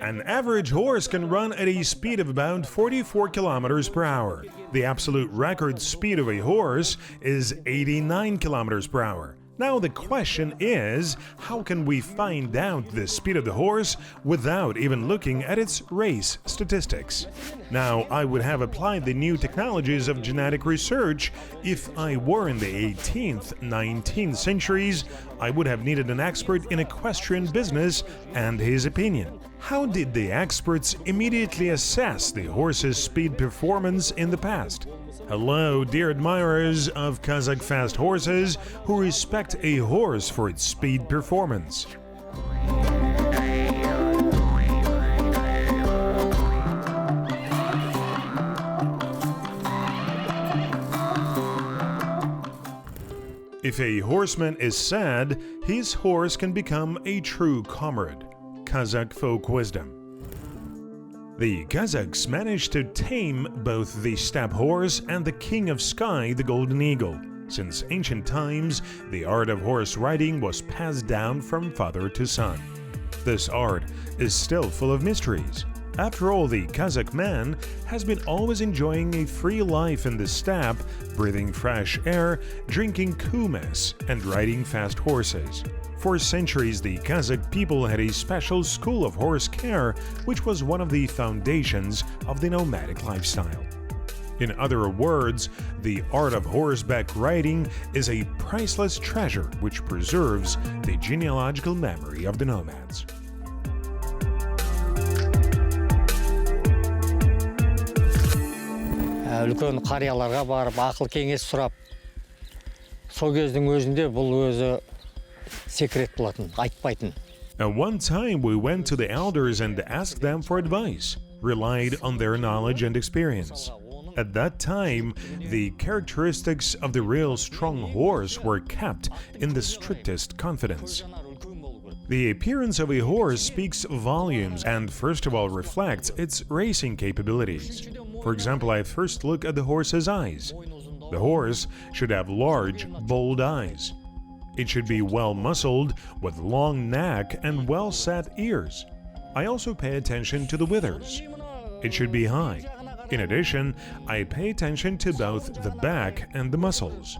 An average horse can run at a speed of about 44 kilometers per hour. The absolute record speed of a horse is 89 kilometers per hour. Now the question is, how can we find out the speed of the horse without even looking at its race statistics? Now, I would have applied the new technologies of genetic research if I were in the 18th, 19th centuries. I would have needed an expert in equestrian business and his opinion. How did the experts immediately assess the horse's speed performance in the past? Hello, dear admirers of Qazaq fast horses who respect a horse for its speed performance. If a horseman is sad, his horse can become a true comrade. Qazaq folk wisdom. The Qazaqs managed to tame both the steppe horse and the king of sky, the golden eagle. Since ancient times, the art of horse riding was passed down from father to son. This art is still full of mysteries. After all, the Qazaq man has been always enjoying a free life in the steppe, breathing fresh air, drinking kumes, and riding fast horses. For centuries, the Qazaq people had a special school of horse care, which was one of the foundations of the nomadic lifestyle. In other words, the art of horseback riding is a priceless treasure which preserves the genealogical memory of the nomads. Үлкен қарияларға барып, ақыл кеңес сұрап, сол кездің өзінде бұл өзі секрет болатын, айтпайтын. At one time, we went to the elders and asked them for advice, relied on their knowledge and experience. At that time, the characteristics of the real strong horse were kept in the strictest confidence. The appearance of a horse speaks volumes and first of all reflects its racing capabilities. For example, I first look at the horse's eyes. The horse should have large, bold eyes. It should be well-muscled, with long neck and well-set ears. I also pay attention to the withers. It should be high. In addition, I pay attention to both the back and the muscles.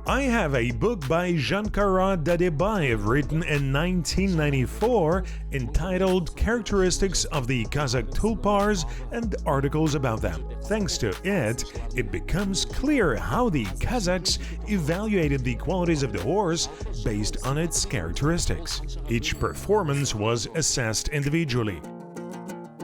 I have a book by Jankara Dadebayev written in 1994 entitled Characteristics of the Qazaq Tulpars and articles about them. Thanks to it, it becomes clear how the Qazaqs evaluated the qualities of the horse based on its characteristics. Each performance was assessed individually.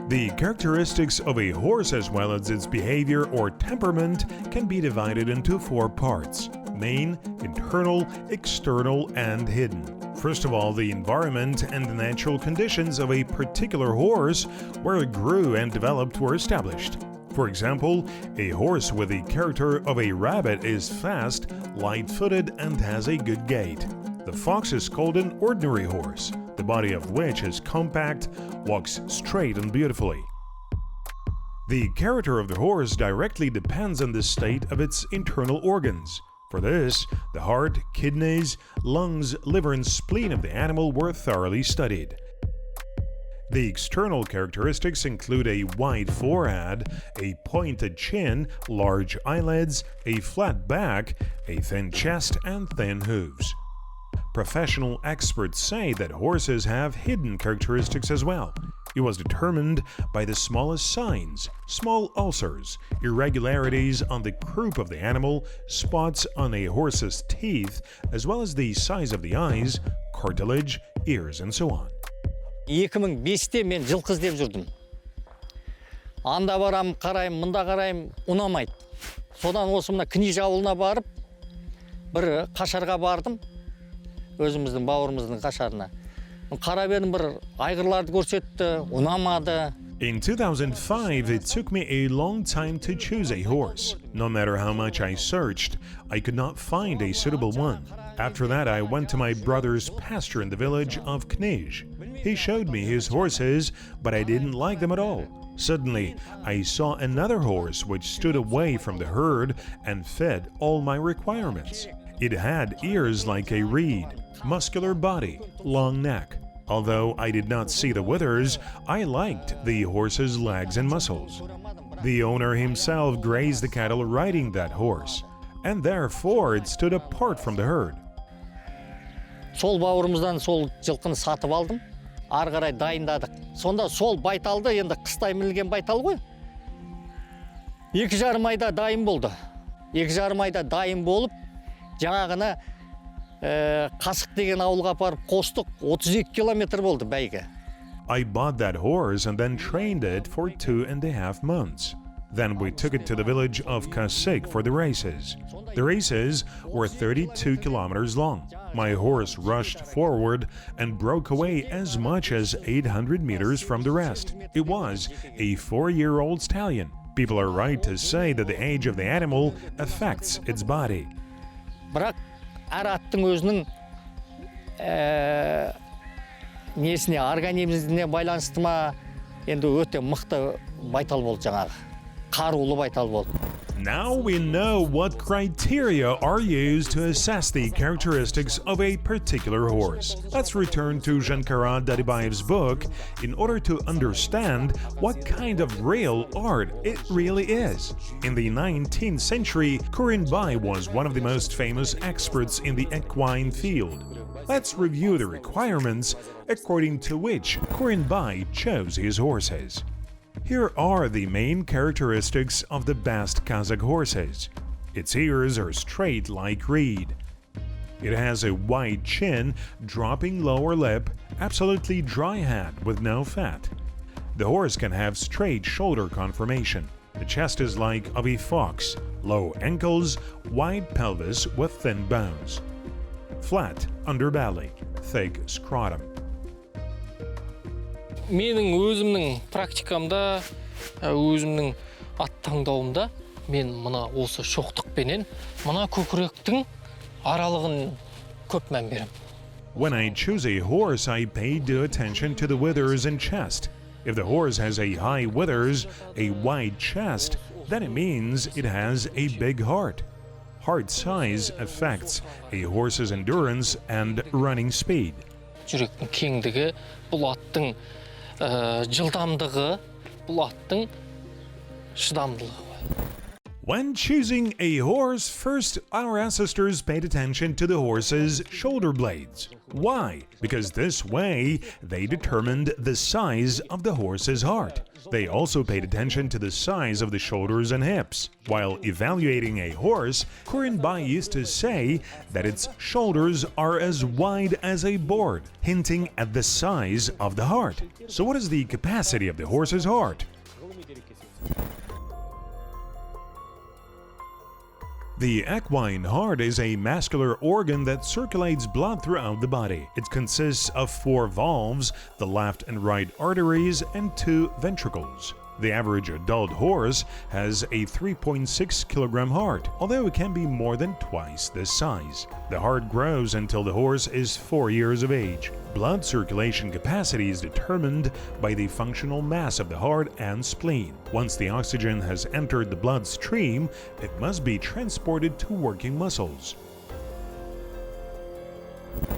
The characteristics of a horse as well as its behavior or temperament can be divided into 4 parts: main, internal, external, and hidden. First of all, the environment and the natural conditions of a particular horse where it grew and developed were established. For example, a horse with the character of a rabbit is fast, light-footed, and has a good gait. The fox is called an ordinary horse, the body of which is compact, walks straight and beautifully. The character of the horse directly depends on the state of its internal organs. For this, the heart, kidneys, lungs, liver, and spleen of the animal were thoroughly studied. The external characteristics include a wide forehead, a pointed chin, large eyelids, a flat back, a thin chest, and thin hooves. Professional experts say that horses have hidden characteristics as well. It was determined by the smallest signs, small ulcers, irregularities on the croup of the animal, spots on a horse's teeth, as well as the size of the eyes, cartilage, ears, and so on. 2005-те мен жылқы іздеп жүрдім. Анда барам, қарайым, мында қарайым, ұнамайды. Содан осы мына Книж ауылына барып, бір қашарға бардым. Өзіміздің бауырымыздың қашарына. Қарап едім, бір айғырларды көрсетті, ұнамады. In 2005, it took me a long time to choose a horse. No matter how much I searched, I could not find a suitable one. After that, I went to my brother's pasture in the village of Qazaq. He showed me his horses, but I didn't like them at all. Suddenly, I saw another horse which stood away from the herd and fed all my requirements. It had ears like a reed, muscular body, long neck. Although I did not see the withers, I liked the horse's legs and muscles. The owner himself grazed the cattle riding that horse, and therefore it stood apart from the herd. Сол бауырымыздан сол жылқыны сатып алдым. Ары қарай дайындадық. Сонда сол байталды, енді қыстай мінілген байтал ғой. 2,5 айда дайын болды. 2,5 айда дайын болып, жаңағыны Qazaq деген ауылға апарып қостық. 32 километр болды бәйге. I bought that horse and then trained it for 2.5 months. Then we took it to the village of Qazaq for the races. The races were 32 kilometers long. My horse rushed forward and broke away as much as 800 meters from the rest. It was a 4-year-old stallion. People are right to say that the age of the animal affects its body. Бірақ әр аттың өзінің несіне, организміне байланысты ма, енді өте мықты байтал болды жаңағы. Қарулы байтал болды. Now we know what criteria are used to assess the characteristics of a particular horse. Let's return to Qazaq's book in order to understand what kind of real art it really is. In the 19th century, Bai was one of the most famous experts in the equine field. Let's review the requirements according to which Bai chose his horses. Here are the main characteristics of the best Qazaq horses. Its ears are straight like reed. It has a wide chin, dropping lower lip, absolutely dry head with no fat. The horse can have straight shoulder conformation. The chest is like of a fox, low ankles, wide pelvis with thin bones. Flat underbelly, thick scrotum. Менің өзімнің практикамда, өзімнің ат таңдауымда мен мына осы шоқтықпенен мына көкіректің аралығын көп мән берем. When I choose a horse, I pay due attention to the withers and chest. If the horse has a high withers, a wide chest, then it means it has a big heart. Heart size affects a horse's endurance and running speed. Жүректің кеңдігі, бұл аттың жылдамдығы, бұл аттың шыдамдылығы. When choosing a horse, first our ancestors paid attention to the horse's shoulder blades. Why? Because this way they determined the size of the horse's heart. They also paid attention to the size of the shoulders and hips. While evaluating a horse, Bai used to say that its shoulders are as wide as a board, hinting at the size of the heart. So what is the capacity of the horse's heart? The equine heart is a muscular organ that circulates blood throughout the body. It consists of 4 valves, the left and right arteries, and 2 ventricles. The average adult horse has a 3.6 kilogram heart, although it can be more than twice this size. The heart grows until the horse is 4 years of age. Blood circulation capacity is determined by the functional mass of the heart and spleen. Once the oxygen has entered the bloodstream, it must be transported to working muscles.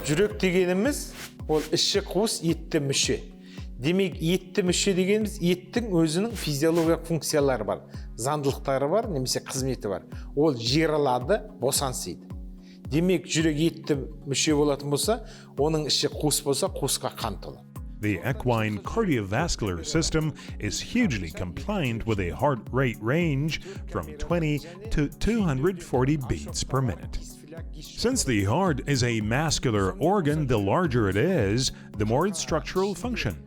Жүрек дегеніміз ол іші қуыс етті мүше. Демек, етті мүше дегеніміз еттің өзінің физиологиялық функциялары бар, заңдылықтары бар, немесе қызметі бар. Ол жиырылады, босансиды. Демек, жүрек етті мүше болатын болса, оның іші қуыс болса, қуысқа қан толады. The equine cardiovascular system is hugely compliant with a heart rate range from 20 to 240 beats per minute. Since the heart is a muscular organ, the larger it is, the more its structural function.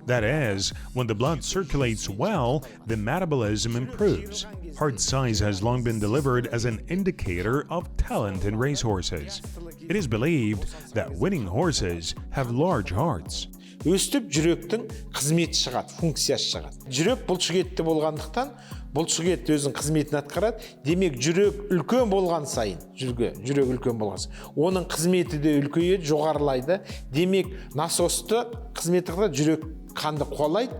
That is, when the blood circulates well, the metabolism improves. Heart size has long been delivered as an indicator of talent in racehorses. It is believed that winning horses have large hearts. Өстіп жүректің қызметі шығады, функциясы шығады. Жүрек бұлшықетті болғандықтан, бұлшықет өзінің қызметін атқарады. Демек, жүрек үлкен болған сайын, жүрек үлкен болған сайын, оның қызметі де үлкейеді, жоғарылайды. Демек, насосты қызметі қылады, жүрек қанды қуалайды.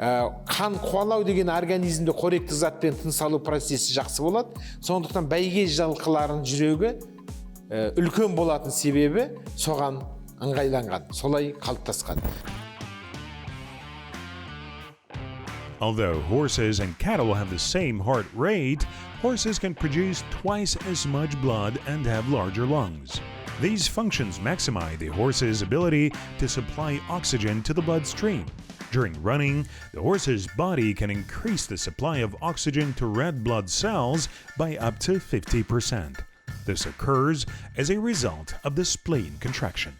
Қан қуалау деген организмде қоректі затпен тыныс алу процесі жақсы болады. Сондықтан бәйге жылқыларының жүрегі үлкен болатын себебі соған ыңғайланған, солай қалыптасқан. Although horses and cattle have the same heart rate, horses can produce twice as much blood and have larger lungs. These functions maximize the horse's ability to supply oxygen to the bloodstream. During running, the horse's body can increase the supply of oxygen to red blood cells by up to 50%. This occurs as a result of the spleen contraction.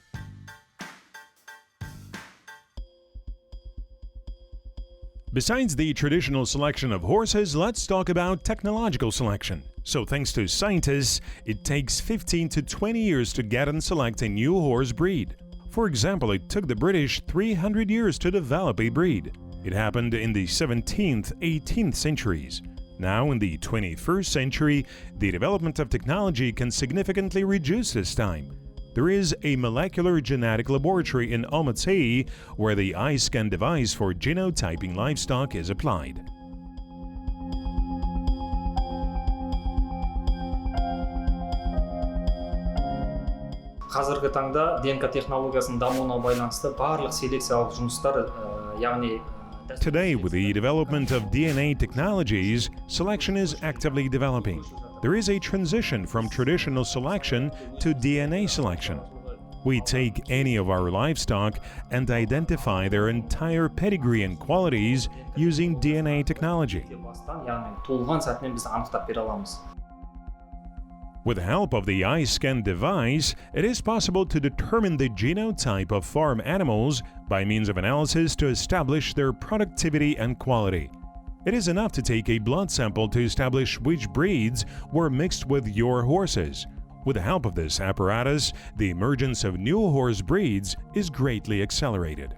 Besides the traditional selection of horses, let's talk about technological selection. So thanks to scientists, it takes 15 to 20 years to get and select a new horse breed. For example, it took the British 300 years to develop a breed. It happened in the 17th, 18th centuries. Now, in the 21st century, the development of technology can significantly reduce this time. There is a molecular genetic laboratory in Almaty where the eye scan device for genotyping livestock is applied. Қазіргі таңда ДНК технологиясының дамуына байланысты барлық селекциялық жұмыстар, яғни Today, with the development of DNA technologies, selection is actively developing. There is a transition from traditional selection to DNA selection. We take any of our livestock and identify their entire pedigree and qualities using DNA technology. яғни туылған сәтінен біз анықтап бере аламыз. With the help of the eye scan device, it is possible to determine the genotype of farm animals by means of analysis to establish their productivity and quality. It is enough to take a blood sample to establish which breeds were mixed with your horses. With the help of this apparatus, the emergence of new horse breeds is greatly accelerated.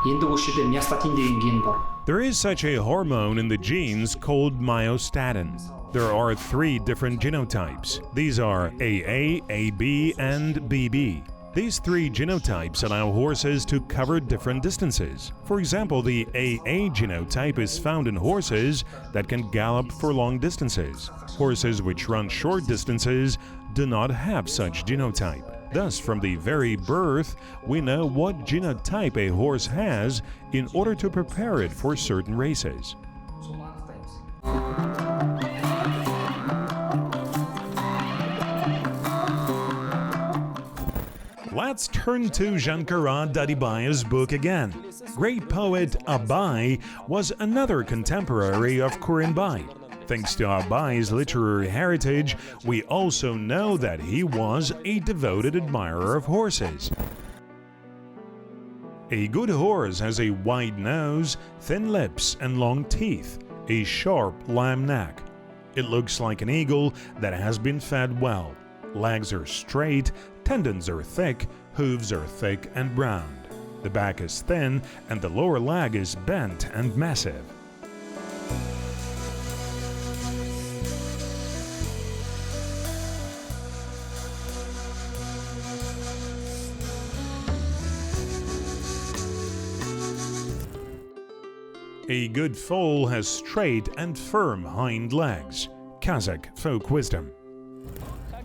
Енді осы жерде миостатин деген ген бар. There is such a hormone in the genes called myostatin. There are 3 different genotypes. These are AA, AB, and BB. These 3 genotypes allow horses to cover different distances. For example, the AA genotype is found in horses that can gallop for long distances. Horses which run short distances do not have such genotype. Thus, from the very birth, we know what genotype a horse has in order to prepare it for certain races. Let's turn to Shankara Dadibaya's book again. Great poet Abai was another contemporary of Kurinbai. Thanks to Abai's literary heritage, we also know that he was a devoted admirer of horses. A good horse has a wide nose, thin lips, and long teeth, a sharp lamb neck. It looks like an eagle that has been fed well. Legs are straight, tendons are thick, hooves are thick and browned. The back is thin and the lower leg is bent and massive. A good foal has straight and firm hind legs. Qazaq folk wisdom.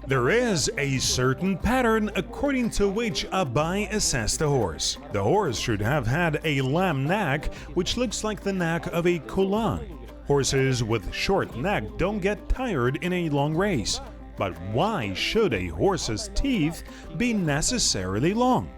There is a certain pattern according to which Abai assessed the horse. The horse should have had a lamb neck, which looks like the neck of a kulan. Horses with short neck don't get tired in a long race. But why should a horse's teeth be necessarily long?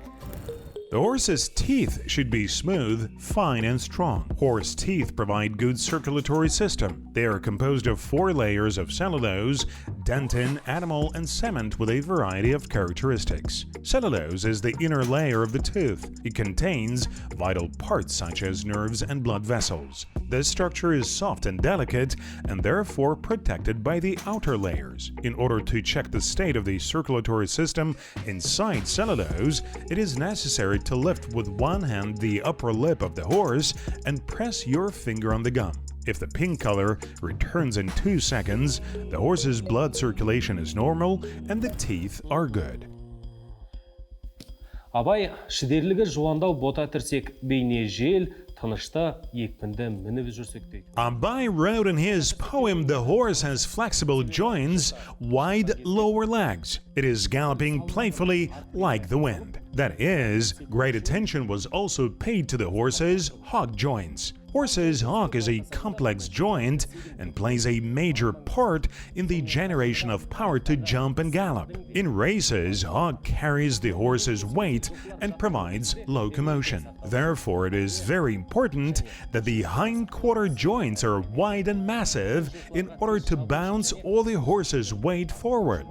The horse's teeth should be smooth, fine, and strong. Horse teeth provide good circulatory system. They are composed of 4 layers of cellulose, dentin, animal, and cement with a variety of characteristics. Cellulose is the inner layer of the tooth. It contains vital parts such as nerves and blood vessels. This structure is soft and delicate and therefore protected by the outer layers. In order to check the state of the circulatory system inside cellulose, it is necessary to lift with one hand the upper lip of the horse and press your finger on the gum. If the pink color returns in 2 seconds, the horse's blood circulation is normal and the teeth are good. Абай шідерлігі жуандау бота тірсек бейне жел, тынышта екпінді мініп жүрсек дейді. Abai wrote in his poem, "The horse has flexible joints, wide lower legs. It is galloping playfully like the wind." That is, great attention was also paid to the horse's hock joints. Horse's hock is a complex joint and plays a major part in the generation of power to jump and gallop. In races, hock carries the horse's weight and provides locomotion. Therefore, it is very important that the hind quarter joints are wide and massive in order to bounce all the horse's weight forward.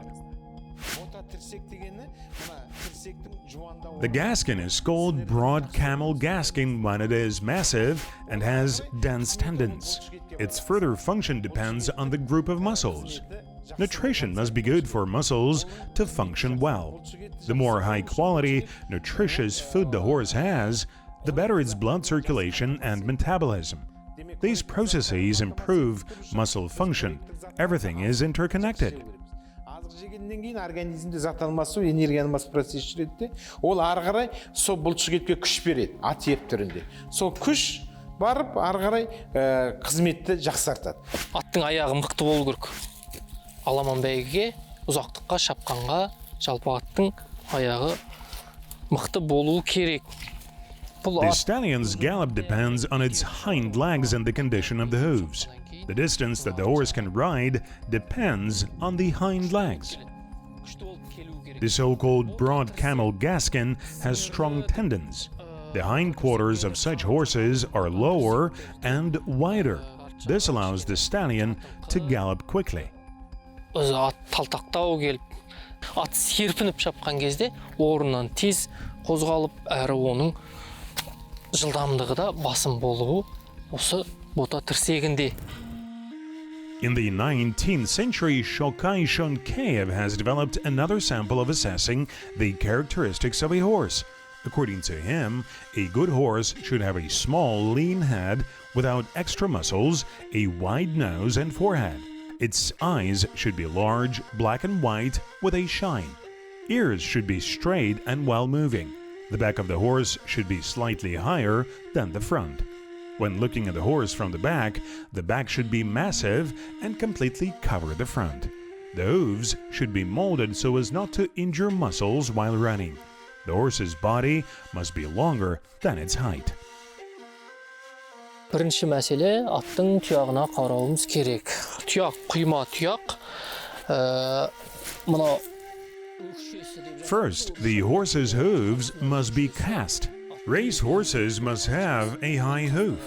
The gaskin is called broad camel gaskin when it is massive and has dense tendons. Its further function depends on the group of muscles. Nutrition must be good for muscles to function well. The more high-quality, nutritious food the horse has, the better its blood circulation and metabolism. These processes improve muscle function. Everything is interconnected. Жегеннен кейін организмде зат алмасу, энергия алмасу процесі жүреді. Ол ары қарай сол бұлшықетке күш береді, ат ет түрінде. Сол күш барып ары қарай қызметті жақсартады. Аттың аяғы мықты болу керек. Аламан бәйгеге, ұзақтыққа, шапқанға, жалпы аттың аяғы мықты болу керек. The stallion's gallop depends on its hind legs and the condition of the hooves. The distance that the horse can ride depends on the hind legs. The so-called broad camel gaskin has strong tendons. The hindquarters of such horses are lower and wider. This allows the stallion to gallop quickly. Ат талтақтау келіп, ат серпініп шапқан кезде орнынан тез қозғалып, әрі оның жылдамдығы да басым болуы осы бота тірсегінде. In the 19th century, Shokai Shonkaev has developed another sample of assessing the characteristics of a horse. According to him, a good horse should have a small, lean head without extra muscles, a wide nose and forehead. Its eyes should be large, black and white, with a shine. Ears should be straight and well-moving. The back of the horse should be slightly higher than the front. When looking at the horse from the back should be massive and completely cover the front. The hooves should be molded so as not to injure muscles while running. The horse's body must be longer than its height. Бірінші мәселе, аттың тұяғына қарауымыз керек. Тұяқ, құйма тұяқ. First, the horse's hooves must be cast. Race horses must have a high hoof,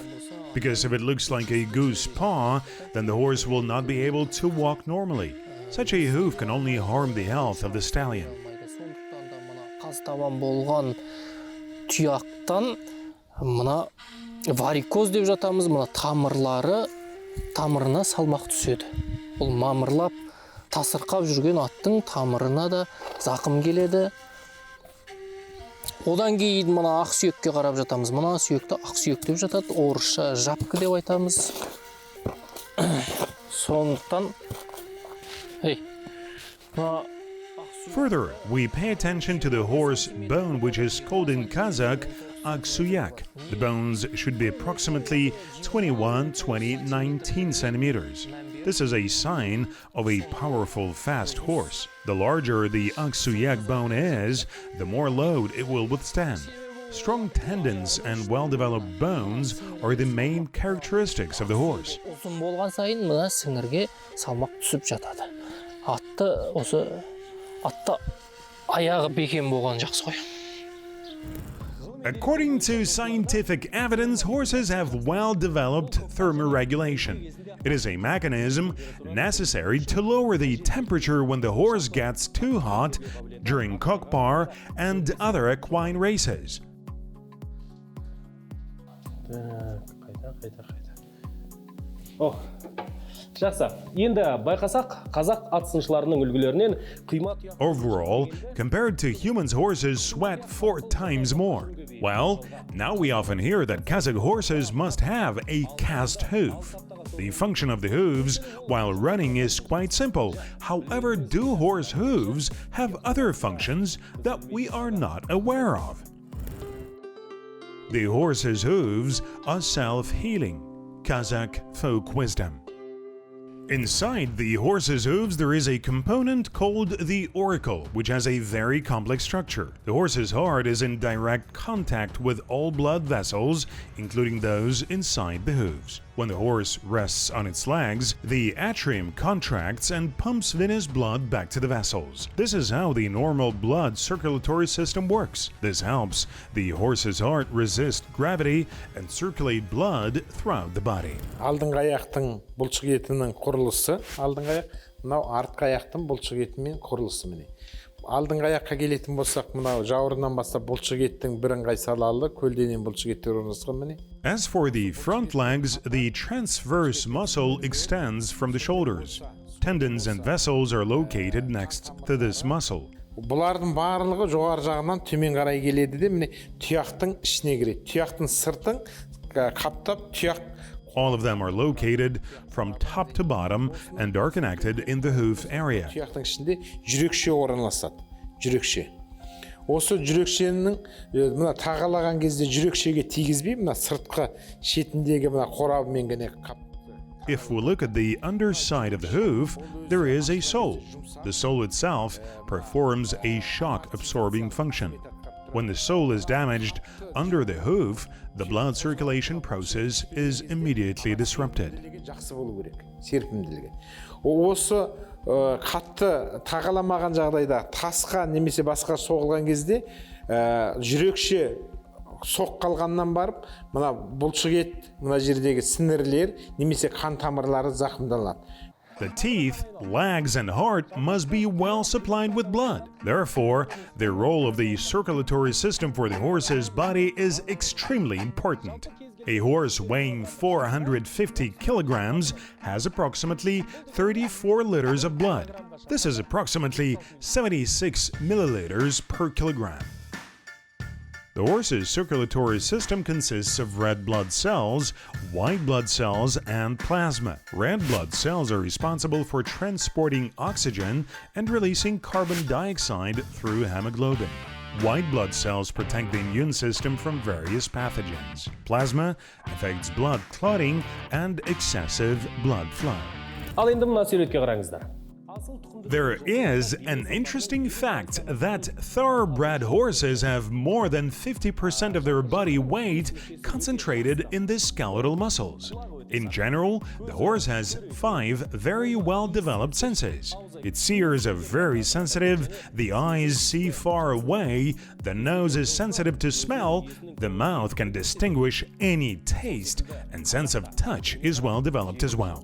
because if it looks like a goose paw, then the horse will not be able to walk normally. Such a hoof can only harm the health of the stallion. Қазтабан болған тұяқтан мына варикоз деп жатамыз, мына тамырына салмақ түседі. Бұл мамырлап, тасырқап жүрген аттың тамырына да зақым келеді. Одан кейін мына ақ сүйекке қарап жатамыз. Мына сүйекті ақ сүйек деп жатады, орысша жапқы деп айтамыз. Сондықтан Further, we pay attention to the horse bone, which is called in Kazakh aksuyak. The bones should be approximately 21, 20, 19 centimeters. This is a sign of a powerful, fast horse. The larger the aksuyak bone is, the more load it will withstand. Strong tendons and well-developed bones are the main characteristics of the horse. Uzun болған сайын мына сіңірге салмақ түсіп жатады. Атта аяғы бекем болған жақсы ғой. According to scientific evidence, horses have well-developed thermoregulation. It is a mechanism necessary to lower the temperature when the horse gets too hot during Kokpar and other equine races. Жақсы. Енді байқасақ, қазақ ат сыншыларының үлгілерінен құйма тұяқ. Overall, compared to humans, horses sweat 4 times more. Well, now we often hear that Qazaq horses must have a cast hoof. The function of the hooves while running is quite simple. However, do horse hooves have other functions that we are not aware of? The horse's hooves are self-healing. Qazaq folk wisdom. Inside the horse's hooves, there is a component called the auricle, which has a very complex structure. The horse's heart is in direct contact with all blood vessels, including those inside the hooves. When the horse rests on its legs, the atrium contracts and pumps venous blood back to the vessels. This is how the normal blood circulatory system works. This helps the horse's heart resist gravity and circulate blood throughout the body. Алдыңғы аяқтың бұлшық етінің құрылысы, алдыңғы аяқ, мынау артқы аяқтың бұлшық етімен құрылысы міне. Алдыңғы аяққа келетін болсақ, мынау жауырыннан бастап бұлшық еттің бірыңғай салалы, көлденең бұлшық еттер орналасқан міне. As for the front legs, the transverse muscle extends from the shoulders. Tendons and vessels are located next to this muscle. Бұлардың барлығы жоғары жағынан төмен қарай келеді де, міне тұяқтың ішіне кіреді. Тұяқтың сыртын қаптап, тұяқ. All of them are located from top to bottom and are connected in the hoof area. Тұяқтың ішінде жүрекше орналасады. Жүрекше. Осы жүрекшенің мына тағалаған кезде жүрекшеге тигізбей, мына сыртқы шетіндегі мына қорабымен гіне қап. If we look at the underside of the hoof, there is a sole. The sole itself performs a shock-absorbing function. When the sole is damaged under the hoof, the blood circulation process is immediately disrupted. Жақсы болу керек, серпімділігі. Осы қатты тағаламаған жағдайда тасқа немесе басқа соғылған кезде жүрекше соқ қалғаннан барып, мына бұлшық ет, мына жердегі сіңірлер немесе қан тамырлары зақымдалады. The teeth, legs, and heart must be well supplied with blood. Therefore, the role of the circulatory system for the horse's body is extremely important. A horse weighing 450 kilograms has approximately 34 liters of blood. This is approximately 76 milliliters per kilogram. The horse's circulatory system consists of red blood cells, white blood cells, and plasma. Red blood cells are responsible for transporting oxygen and releasing carbon dioxide through hemoglobin. White blood cells protect the immune system from various pathogens. Plasma affects blood clotting and excessive blood flow. Ал енді мына суретке қараңыздар. There is an interesting fact that thoroughbred horses have more than 50% of their body weight concentrated in the skeletal muscles. In general, the horse has 5 very well-developed senses. Its ears are very sensitive, the eyes see far away, the nose is sensitive to smell, the mouth can distinguish any taste, and sense of touch is well-developed as well.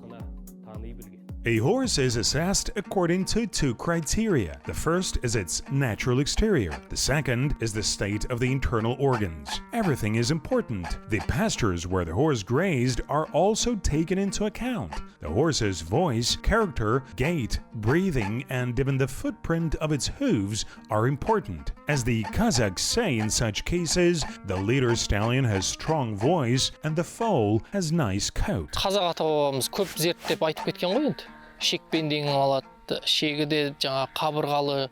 A horse is assessed according to 2 criteria. The first is its natural exterior. The second is the state of the internal organs. Everything is important. The pastures where the horse grazed are also taken into account. The horse's voice, character, gait, breathing, and even the footprint of its hooves are important. As the Qazaqs say in such cases, the leader stallion has strong voice and the foal has nice coat. Қазақ ата бабамыз көп зерттеп айтып кеткен ғой енді. Шекпенден алады, шегіде жаңа қабырғалы,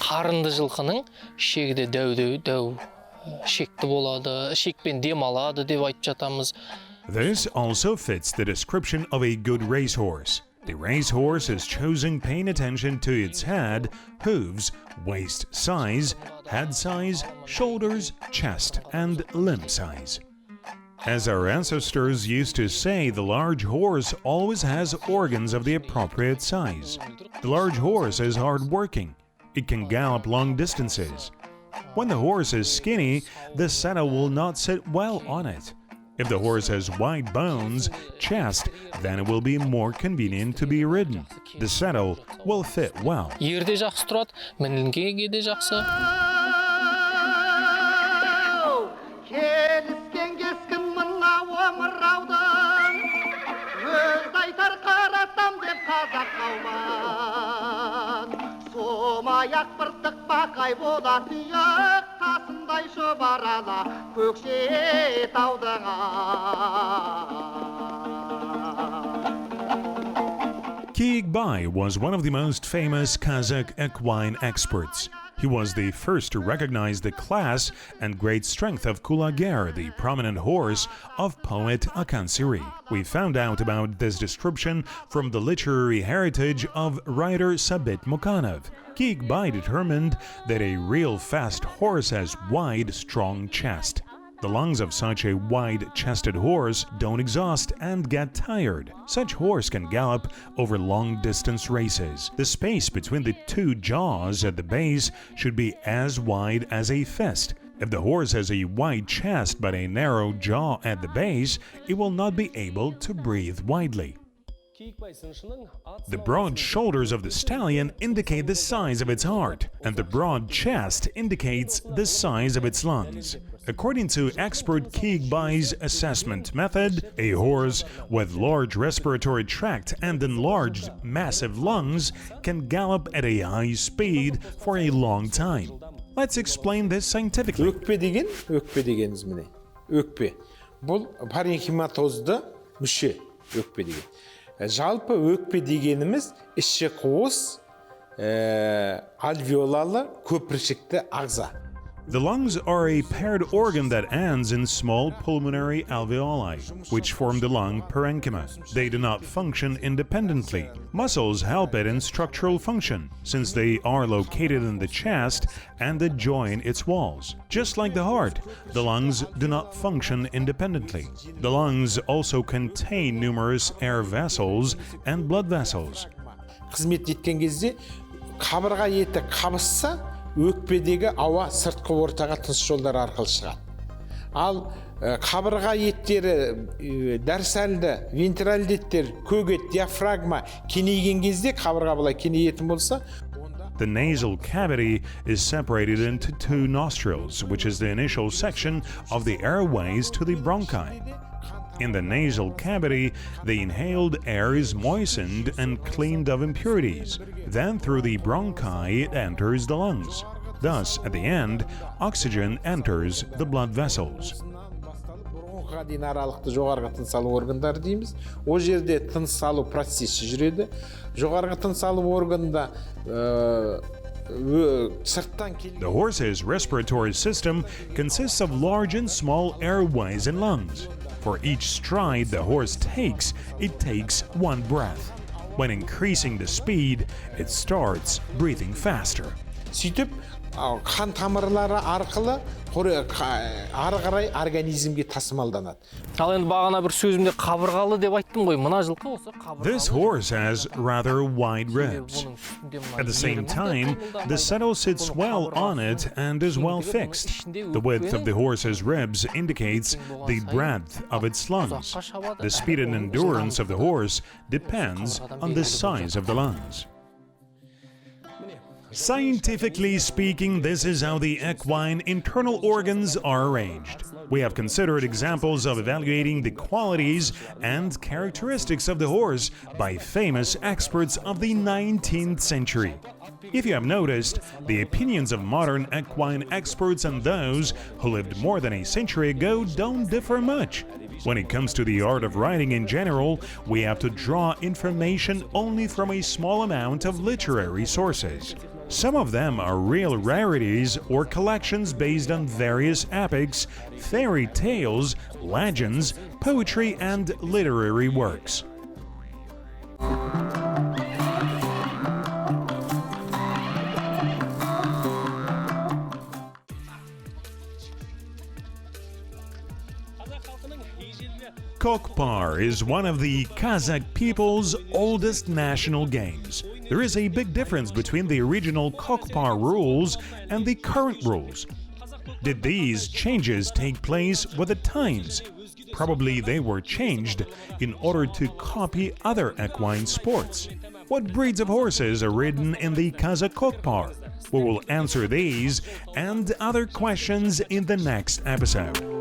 қарынды жылқының шегіде дәу шекті болады, шекпен дем алады деп айтып жатамыз. This also fits the description of a good racehorse. The racehorse is chosen paying attention to its head, hooves, waist size, head size, shoulders, chest, and limb size. As our ancestors used to say, the large horse always has organs of the appropriate size. The large horse is hard-working. It can gallop long distances. When the horse is skinny, the saddle will not sit well on it. If the horse has wide bones, chest, then it will be more convenient to be ridden. The saddle will fit well. Ерде жақсы тұрады, мінілгенге де жақсы. Келіскен кескін мына омыраудың, өз айтар қарасам деп қазақ қалман. Сомаяқ біртік бақай бола тұйық, қасындай шұбарала көкшетаудың Kokpar was one of the most famous Kazakh equine experts. He was the first to recognize the class and great strength of Kulager, the prominent horse of poet Akan Siri. We found out about this description from the literary heritage of writer Sabit Mukanov. Kokpar determined that a real fast horse has wide, strong chest. The lungs of such a wide-chested horse don't exhaust and get tired. Such horse can gallop over long-distance races. The space between the two jaws at the base should be as wide as a fist. If the horse has a wide chest but a narrow jaw at the base, it will not be able to breathe widely. The broad shoulders of the stallion indicate the size of its heart, and the broad chest indicates the size of its lungs. According to expert Kokpar's assessment method, a horse with large respiratory tract and enlarged massive lungs can gallop at a high speed for a long time. Let's explain this scientifically. Өкпе дегеніміз міне. Өкпе. Бұл паренхиматозды мүше өкпе деген. Жалпы өкпе дегеніміз іші қуыс, альвеолалы, көпіршікті ағза. The lungs are a paired organ that ends in small pulmonary alveoli, which form the lung parenchyma. They do not function independently. Muscles help it in structural function, since they are located in the chest and adjoin its walls. Just like the heart, the lungs do not function independently. The lungs also contain numerous air vessels and blood vessels. Қызмет еткен кезде қабырға еті қабысса, өкпедегі ауа сыртқы ортаға тыныс жолдары арқылы шығады. Ал қабырға еттері, дәрсәлді, вентральды еттер, көгет, диафрагма кеңейген кезде қабырға былай кеңейетін болса, the nasal cavity is separated into two nostrils, which is the initial section of the airways to the bronchi. In the nasal cavity, the inhaled air is moistened and cleaned of impurities. Then through the bronchi, it enters the lungs. Thus, at the end, oxygen enters the blood vessels. бронхқа дейін аралықты жоғарғы тыныс алу органдары дейміз. Ол жерде тыныс алу процесі жүреді. Жоғарғы тыныс алу органында сырттан келген. The horse's respiratory system consists of large and small airways and lungs. For each stride the horse takes, it takes one breath. When increasing the speed, it starts breathing faster. Сөйтіп, қан тамырлары арқылы ары қарай организмге тасымалданады. Ал енді бағана бір сөзімде қабырғалы деп айттым ғой, мына жылқы осы қабырғалы. This horse has rather wide ribs. At the same time, the saddle sits well on it and is well fixed. The width of the horse's ribs indicates the breadth of its lungs. The speed and endurance of the horse depends on the size of the lungs. Scientifically speaking, this is how the equine internal organs are arranged. We have considered examples of evaluating the qualities and characteristics of the horse by famous experts of the 19th century. If you have noticed, the opinions of modern equine experts and those who lived more than a century ago don't differ much. When it comes to the art of riding in general, we have to draw information only from a small amount of literary sources. Some of them are real rarities or collections based on various epics, fairy tales, legends, poetry, and literary works. Kokpar is one of the Kazakh people's oldest national games. There is a big difference between the original Kokpar rules and the current rules. Did these changes take place with the times? Probably they were changed in order to copy other equine sports. What breeds of horses are ridden in the Qazaq Kokpar? We will answer these and other questions in the next episode.